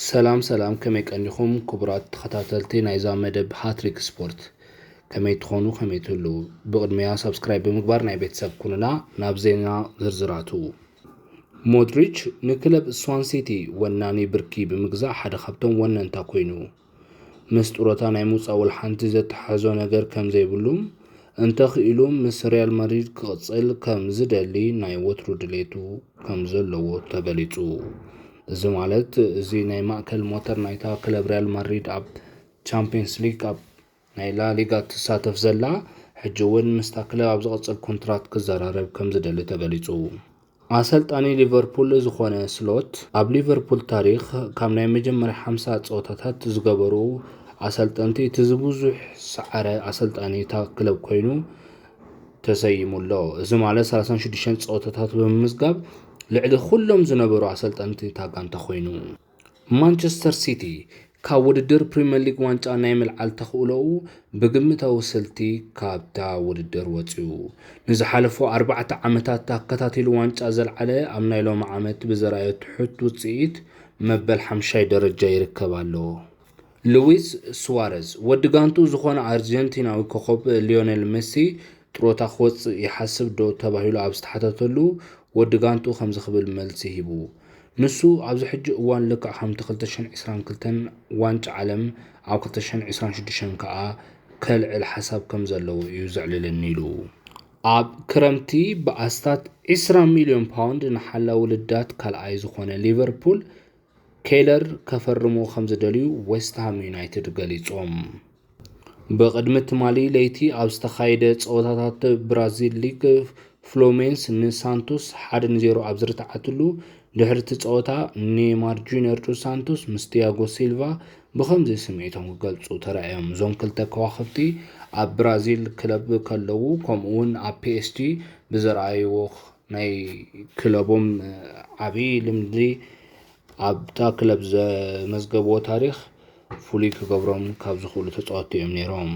ሰላም ከመይ ቀኒኹም ክቡራት ተኸታተልቲ ናይዛ መደብ ሃትሪክ ስፖርት ከመይ ትኾኑ ከመይ ትህሉ ብቅድሚያ ሰብስክራይብ ብምግባር ናይ ቤተሰብ ኩኑና ናብ ዜና ዝርዝራቱ ሞድሪች ንክለብ ስዋን ሲቲ ወናኒ ብርኪ ብምግዛእ ሓደ ካብቶም ወነንታ ኮይኑ ምስ ጡረታ ናይ ምውፃእ ውልሓንቲ ዘተሓዞ ነገር ከም ዘይብሉ እንተኽኢሉ ምስ ሪያል ማድሪድ ክቕፅል ከም ዝደሊ ናይ ወትሩ ድሌቱ ከም ዘለዎ ተገሊጹ እዚ ማለት እዚ ናይ ማእከል ሞተር ናይታ ክለብ ሪያል ማድሪድ ኣብ ቻምፒየንስ ሊግ ኣብ ናይ ላ ሊጋ ትሳተፍ ዘላ ሕጂ እውን ምስታ ክለብ ኣብ ዝቕፅል ኮንትራት ክዘራረብ ከም ዝደሊ ተገሊጹ ኣሰልጣኒ ሊቨርፑል ዝኾነ ስሎት ኣብ ሊቨርፑል ታሪኽ ካብ ናይ መጀመርያ 50 ፀወታታት ዝገበሩ ኣሰልጠንቲ እቲ ዝብዙሕ ሰዓረ ኣሰልጣኒ እታ ክለብ ኮይኑ ተሰይሙሎ እዚ ማለት 36 ፀወታታት ብምዝጋብ ልዕሊ ኩሎም ዝነበሩ ኣሰልጠንቲ ታጋንታ ኮይኑ ማንቸስተር ሲቲ ካብ ውድድር ፕሪምየር ሊግ ዋንጫ ናይ ምልዓል ተኽእሎኡ ብግምታዊ ስልቲ ካብታ ውድድር ወፂኡ ንዝሓለፉ 4 ዓመታት ተከታቲሉ ዋንጫ ዘልዓለ ኣብ ናይ ሎሚ ዓመት ብዘራእዩ ትሑት ውፅኢት መበል 5 ደረጃ ይርከብ ኣሎ ሉዊስ ሱዋሬዝ ወዲ ጋንቱ ዝኾነ ኣርጀንቲናዊ ኮኸብ ሊዮኔል ሜሲ ጥሮታ ክወፅእ ይሓስብ ዶ ተባሂሉ ኣብ ዝተሓተተሉ ወዲ ጋንቱ ከም ዝኽብል መልሲ ሂቡ ንሱ ኣብዚ ሕጂ እዋን ልክዕ ከም 2022 ዋንጫ ዓለም ኣብ 2026 ከዓ ከልዕል ሓሳብ ከም ዘለዎ እዩ ዘዕልለኒ ኢሉ ኣብ ክረምቲ ብኣስታት 20 ሚልዮን ፓውንድ ንሓላዊ ውልዳት ካልኣይ ዝኾነ ሊቨርፑል ኬለር ከፈርሙ ከም ዝደልዩ ዌስትሃም ዩናይትድ ገሊጾም በቅድሚ ትማሊ ለይቲ ኣብ ዝተኻየደ ፀወታታት ብራዚል ሊግ ፍሎሜንስ ንሳንቶስ 1-0 ኣብ ዝርትዓትሉ ድሕሪ እቲ ፀወታ ኔይማር ጁኒየር ዶ ሳንቶስ ምስ ቲያጎ ሲልቫ ብከምዚ ስምዒቶም ክገልጹ ተራእዮም እዞም ክልተ ከዋኽብቲ ኣብ ብራዚል ክለብ ከለዉ ከምኡውን ኣብ ፒኤስጂ ብዘረኣይዎ ናይ ክለቦም ዓብይ ልምዲ ኣብታ ክለብ ዘመዝገቦ ታሪክ ፍሉይ ክገብሮም ካብ ዝኽእሉ ተፃወትቲ እዮም ነይሮም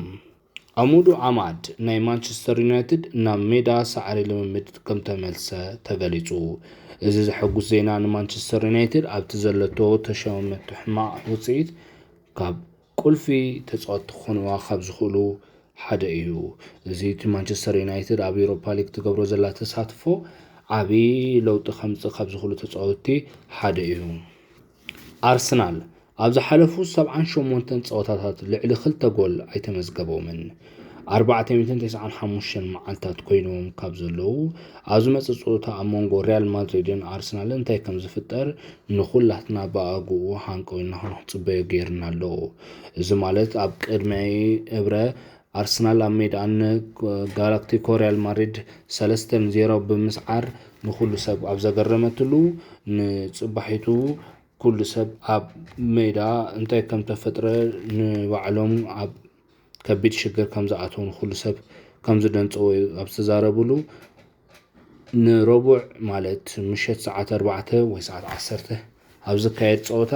ኣሙዱ ዓማድ ናይ ማንቸስተር ዩናይትድ ናብ ሜዳ ሳዕሪ ልምምድ ከም ተመልሰ ተገሊጹ እዚ ዘሐጉስ ዜና ንማንቸስተር ዩናይትድ ኣብቲ ዘለቶ ተሸመቱ ሕማቕ ውፅኢት ካብ ቁልፊ ተፃወትቲ ክኾንዋ ካብ ዝኽእሉ ሓደ እዩ እዚ እቲ ማንቸስተር ዩናይትድ ኣብ ኤውሮፓ ሊግ ትገብሮ ዘላ ተሳትፎ ዓብይ ለውጢ ከምፅእ ካብ ዝኽእሉ ተፃወትቲ ሓደ እዩ ኣርሰናል ኣብ ዝሓለፉ 78 ፀወታታት ልዕሊ 2 ጎል ኣይተመዝገቦምን 495 መዓልታት ኮይኖም ካብ ዘለዉ ኣብዚ መፅእ ፀወታ ኣብ መንጎ ሪያል ማድሪድን ኣርሰናልን እንታይ ከም ዝፍጠር ንኹላትና ብኣግኡ ሃንቀውና ክንፅበዮ ገይርና ኣሎ እዚ ማለት ኣብ ቅድመ እብረ ኣርሰናል ኣብ ሜዳን ጋላክቲኮ ሪያል ማድሪድ 3-0 ብምስዓር ንኩሉ ሰብ ኣብ ዘገረመትሉ ንፅባሒቱ ኩሉ ሰብ ኣብ ሜዳ እንታይ ከም ተፈጥረ ንባዕሎም ኣብ ከቢድ ሽግር ከም ዝኣተውን ኩሉ ሰብ ከም ዝደንፀው ኣብ ዝተዛረብሉ ንረቡዕ ማለት ምሸት ሰዓት 4 ወይ ሰዓት 10 ኣብ ዝካየድ ፀወታ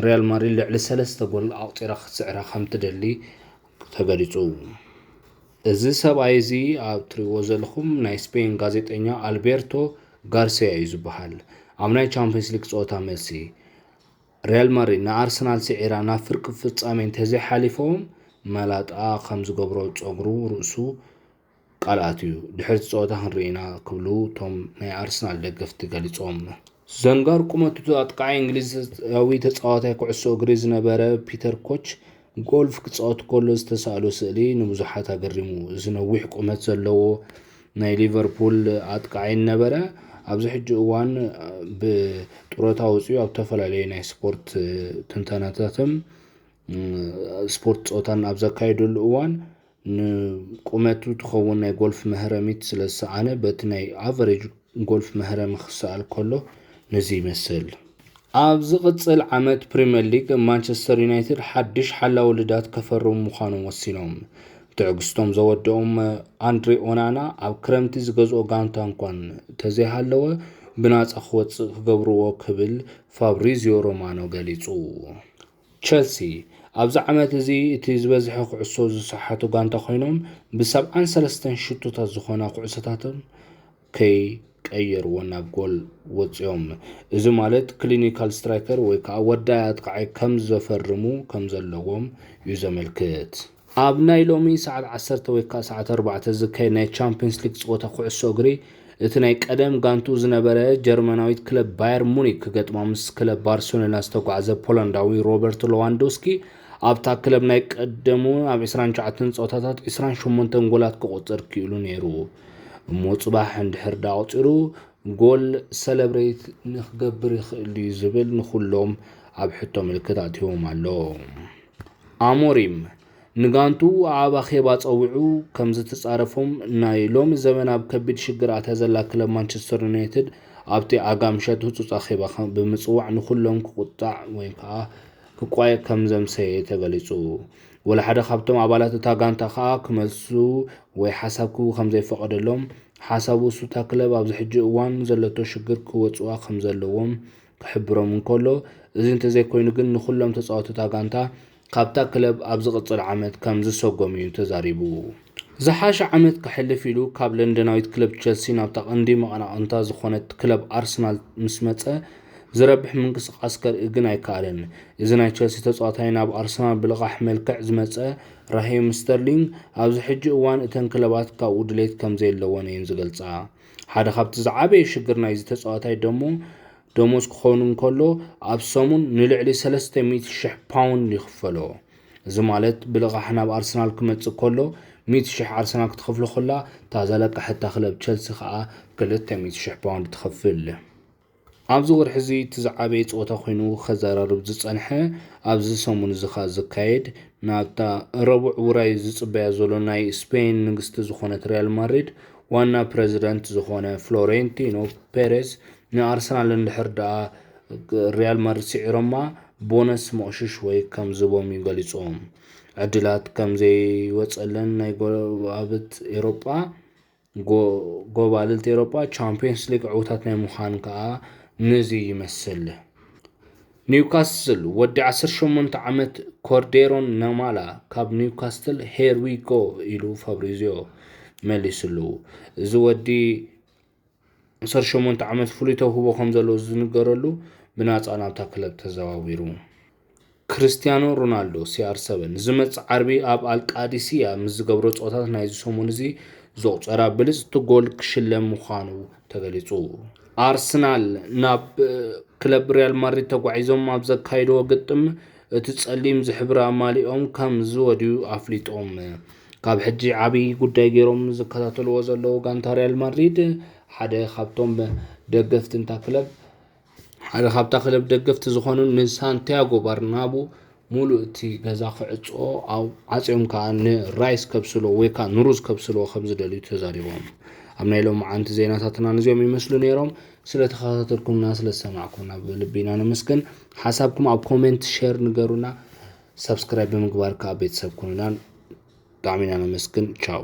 ሪያል ማድሪድ ልዕሊ 3 ጎል ኣቕፂራ ክትስዕራ ከም ትደሊ ተገሊጹ እዚ ሰብኣይ እዚ ኣብ ትሪዎ ዘለኹም ናይ ስፔን ጋዜጠኛ ኣልቤርቶ ጋርሲያ እዩ ዝበሃል ኣብ ናይ ቻምፒየንስ ሊግ ፀወታ መልሲ ሪያል ማድሪድ ንኣርሰናል ስዒራ ናብ ፍርቂ ፍጻሜ እንተዘይሓሊፎም መላጣ ከም ዝገብሮ ፀጉሩ ርእሱ ቃልኣት እዩ ድሕሪ ፀወታ ክንርኢና ክብሉ ቶም ናይ ኣርሰናል ደገፍቲ ገሊጾም ዘንጋር ቁመቱ ኣጥቃዒ እንግሊዛዊ ተፃዋታይ ኩዕሶ እግሪ ዝነበረ ፒተር ኮች ጎልፍ ክፃወት ከሎ ዝተሳእሎ ስእሊ ንብዙሓት ኣገሪሙ እዚ ነዊሕ ቁመት ዘለዎ ናይ ሊቨርፑል ኣጥቃዒ ነበረ ኣብዚ ሕጂ እዋን ብጡረታ ወፂኡ ኣብ ተፈላለዩ ናይ ስፖርት ትንተናታትን ስፖርት ፀወታን ኣብ ዘካየደሉ እዋን ንቁመቱ ትኸውን ናይ ጎልፍ መህረሚት ስለዝሰኣነ በቲ ናይ ኣቨሬጅ ጎልፍ መህረሚ ክሰኣል ከሎ ነዚ ይመስል ኣብ ዝቕፅል ዓመት ፕሪምየር ሊግ ማንቸስተር ዩናይትድ ሓድሽ ሓላዊ ውልዳት ከፈርሙ ምዃኖም ወሲኖም ትዕግስቶም ዘወደኦም ኣንድሬ ኦናና ኣብ ክረምቲ ዝገዝኦ ጋንታ እንኳን ተዘይሃለወ ብናፃ ክወፅእ ክገብርዎ ክብል ፋብሪዚዮ ሮማኖ ገሊጹ ቸልሲ ኣብዚ ዓመት እዚ እቲ ዝበዝሐ ኩዕሶ ዝሰሓቱ ጋንታ ኮይኖም ብ73 ሽቶታት ዝኾና ኩዕሶታትን ቀየርዎ ናብ ጎል ወጽኦም እዚ ማለት ክሊኒካል ስትራይከር ወይ ከዓ ወዳያት ከዓይ ከም ዘፈርሙ ከም ዘለዎም እዩ ዘመልክት ኣብ ናይ ሎሚ ሰዓት 10 ወይ ከዓ ሰዓት 4 ዝካየድ ናይ ቻምፒየንስ ሊግ ጸወታ ኩዕሶ እግሪ እቲ ናይ ቀደም ጋንቱ ዝነበረ ጀርመናዊት ክለብ ባየር ሙኒክ ገጥማ ምስ ክለብ ባርሴሎና ዝተጓዓዘ ፖላንዳዊ ሮበርት ሌዋንዶውስኪ ኣብታ ክለብ ናይ ቀደሙ ኣብ 29 ጸወታታት 28 ጎላት ክቆጽር ክኢሉ ነይሩ ሞጽባሕ እንድሕር ዳቆጽሩ ጎል ሰለብሬት ንኽገብር ይኽእል ዝብል ንኹሎም ኣብ ሕቶ ምልክት ኣትዮም ኣሎ ኣሞሪም ንጋንቱ ኣብ ኣኼባ ጸዊዑ ከም ዝተጻረፎም ናይ ሎሚ ዘመን ኣብ ከቢድ ሽግራት ዘላ ክለብ ማንቸስተር ዩናይትድ ኣብቲ ኣጋምሸት ህጹጽ ኣኼባ ብምጽዋዕ ንኹሎም ክቁጣዕ ወይ ከዓ ክቋየ ከም ዘምሰየ ተገሊጹ ወላ ሓደ ካብቶም ኣባላት እታ ጋንታ ከዓ ክመልሱ ወይ ሓሳብ ክቡ ከም ዘይፈቀደሎም ሓሳቡ እሱታ ክለብ ኣብ ዝሕጂ እዋን ዘለቶ ሽግር ክወጽዋ ከም ዘለዎም ክሕብሮም እንከሎ እዚ እንተዘይኮይኑ ግን ንኹሎም ተጻወትታ ጋንታ ካብታ ክለብ ኣብ ዝቕጽል ዓመት ከም ዝሰጎም እዩ ተዛሪቡ ዝሓሸ ዓመት ክሕልፍ ኢሉ ካብ ለንደናዊት ክለብ ቸልሲ ናብታ ቀንዲ መቐናቐንታ ዝኾነት ክለብ ኣርሰናል ምስ መጸ ዝረብሕ ምንቅስቓስ ከርኢ ግን ኣይከኣለን እዚ ናይ ቸልሲ ተጻዋታይ ናብ ኣርሰናል ብልቓሕ መልክዕ ዝመጸ ራሂም ስተርሊንግ ኣብ ዝሕጂ እዋን እተን ክለባት ካብኡ ድሌት ከም ዘየለዎን እየን ዝገልጻ ሓደ ካብቲ ዝዓበየ ሽግር ናይዚ ተጻዋታይ ደሞዝ ክኾኑ እንከሎ ኣብ ሰሙን ንልዕሊ 300,000 ፓውንድ ይኽፈሎ እዚ ማለት ብልቓሕ ናብ ኣርሰናል ክመጽእ ከሎ 100,000 ኣርሰናል ክትኸፍሎ ከላ ታዘለቀሐታ ክለብ ቸልሲ ከዓ 200,000 ፓውንድ ትኸፍል ኣብዚ ወርሒ እዚ ትዝዓበየ ጸወታ ኮይኑ ከዘራርብ ዝጸንሐ ኣብዚ ሰሙን እዚ ኸ ዝካየድ ናብታ ረቡዕ ውራይ ዝጽበያ ዘሎ ናይ ስፔን ንግስቲ ዝኾነት ሪያል ማድሪድ ዋና ፕሬዚደንት ዝኾነ ፍሎሬንቲኖ ፔሬዝ ንኣርሰናል እንድሕር ደኣ ሪያል ማድሪድ ስዒሮማ ቦነስ መቕሽሽ ወይ ከም ዝቦም ይገሊጾም ዕድላት ከም ዘይወጸለን ናይ ጎባልት ኤሮጳ ቻምፒየንስ ሊግ ዕውታት ናይ ምዃን ከዓ ነዚ ይመስል ኒውካስል ወዲ 18 ዓመት ኮርዴሮን ነማላ ካብ ኒውካስትል ሄር ዊ ጎ ኢሉ ፋብሪዚዮ መሊስሉ እዚ ወዲ 18 ዓመት ፍሉይ ተውህቦ ከም ዘለዎ ዝንገረሉ ብናጻ ናብታ ክለብ ተዘዋዊሩ ክርስቲያኖ ሮናልዶ CR7 ዝመጽእ ዓርቢ ኣብ አልቃዲሲያ ምስ ዝገብሮ ጸወታት ናይ ሰሙን እዚ ዘቑፀራ ብልጽቲ ጎል ክሽለም ምዃኑ ተገሊጹ ኣርሰናል ናብ ክለብ ሪያል ማድሪድ ተጓዒዞም ኣብ ዘካይድዎ ግጥም እቲ ጸሊም ዝሕብራ ማሊኦም ከም ዝወድዩ ኣፍሊጦም ካብ ሕጂ ዓብይ ጉዳይ ገይሮም ዝከታተልዎ ዘለዉ ጋንታ ሪያል ማድሪድ ሓደ ካብቶም ደገፍቲ እንታ ክለብ ሓደ ካብታ ክለብ ደገፍቲ ዝኾኑ ንሳንቲያጎ ባርናቡ ሙሉእ እቲ ገዛ ክዕጾ ኣብ ዓጽዮም ከዓ ንራይስ ከብስሎ ወይ ከዓ ንሩዝ ከብስሎ ከም ዝደልዩ ተዛሪቦም ኣብ ናይ ሎሚ ዓንቲ ዜናታትና ነዚኦም ይመስሉ ነይሮም ስለተኸታተልኩምና ስለሰማዕኩምና ብልቢና ነመስግን ሓሳብኩም ኣብ ኮሜንት ሼር ንገሩና ሰብስክራይብ ብምግባር ከዓ ቤተሰብ ኩኑና ዳዕሚና ነመስግን ቻው